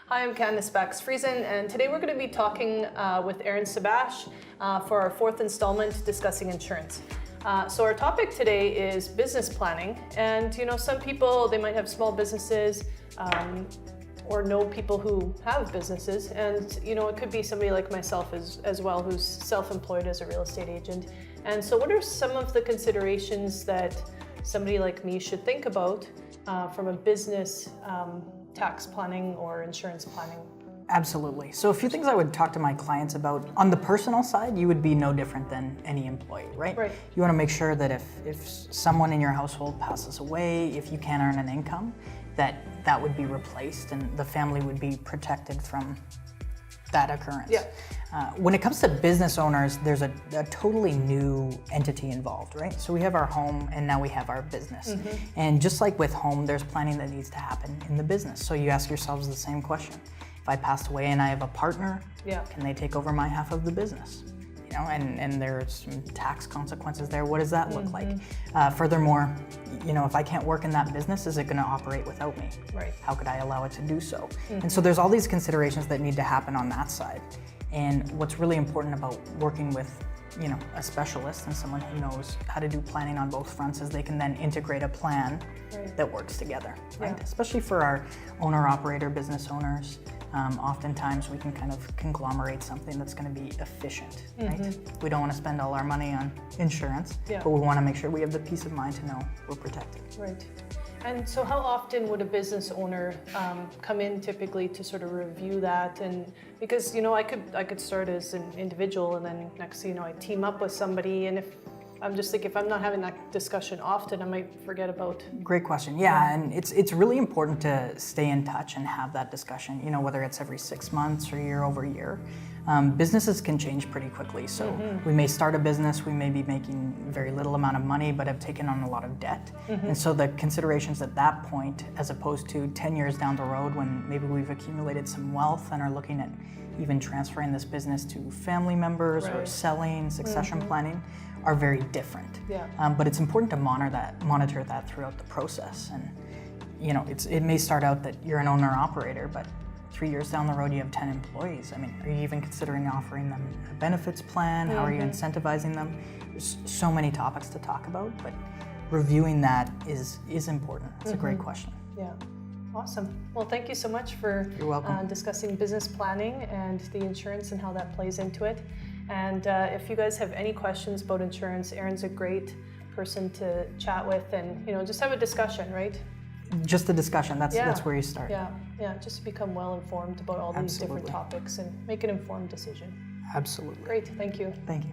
Hi, I'm Candice Bax-Friesen, and today we're going to be talking with Aaron Sabash for our fourth installment discussing insurance. So our topic today is business planning, and some people, they might have small businesses or know people who have businesses, and it could be somebody like myself as well who's self-employed as a real estate agent. And so what are some of the considerations that somebody like me should think about from a business tax planning or insurance planning? Absolutely. So a few things I would talk to my clients about. On the personal side, you would be no different than any employee, right? Right. You want to make sure that if someone in your household passes away, if you can't earn an income, that would be replaced and the family would be protected from that occurrence. Yeah. When it comes to business owners, there's a totally new entity involved, right? So we have our home and now we have our business. Mm-hmm. And just like with home, there's planning that needs to happen in the business. So you ask yourselves the same question. If I passed away and I have a partner, can they take over my half of the business? And there's some tax consequences there. What does that look like? Furthermore, if I can't work in that business, is it going to operate without me? Right. How could I allow it to do so? And so there's all these considerations that need to happen on that side. And what's really important about working with a specialist and someone who knows how to do planning on both fronts is they can then integrate a plan that works together, right? Yeah. Especially for our owner-operator business owners. Oftentimes we can kind of conglomerate something that's going to be efficient, right? We don't want to spend all our money on insurance, but we want to make sure we have the peace of mind to know we're protected. Right. And so how often would a business owner come in typically to sort of review that? And because I could start as an individual and then next thing I team up with somebody, and if I'm just thinking, if I'm not having that discussion often, I might forget about. Great question. Yeah, and it's really important to stay in touch and have that discussion, whether it's every 6 months or year over year. Businesses can change pretty quickly. So we may start a business, we may be making very little amount of money, but have taken on a lot of debt. And so the considerations at that point, as opposed to 10 years down the road when maybe we've accumulated some wealth and are looking at even transferring this business to family members or selling, succession planning, are very different. Yeah. But it's important to monitor that throughout the process. And it may start out that you're an owner-operator, but 3 years down the road you have 10 employees. I mean, are you even considering offering them a benefits plan? How are you incentivizing them? There's so many topics to talk about, but reviewing that is important. It's a great question. Yeah. Awesome. Well, thank you so much for You're welcome. Discussing business planning and the insurance and how that plays into it. And if you guys have any questions about insurance, Aaron's a great person to chat with and just have a discussion, right? Just a discussion. That's where you start. Yeah. Just become well informed about all these different topics and make an informed decision. Absolutely. Great. Thank you. Thank you.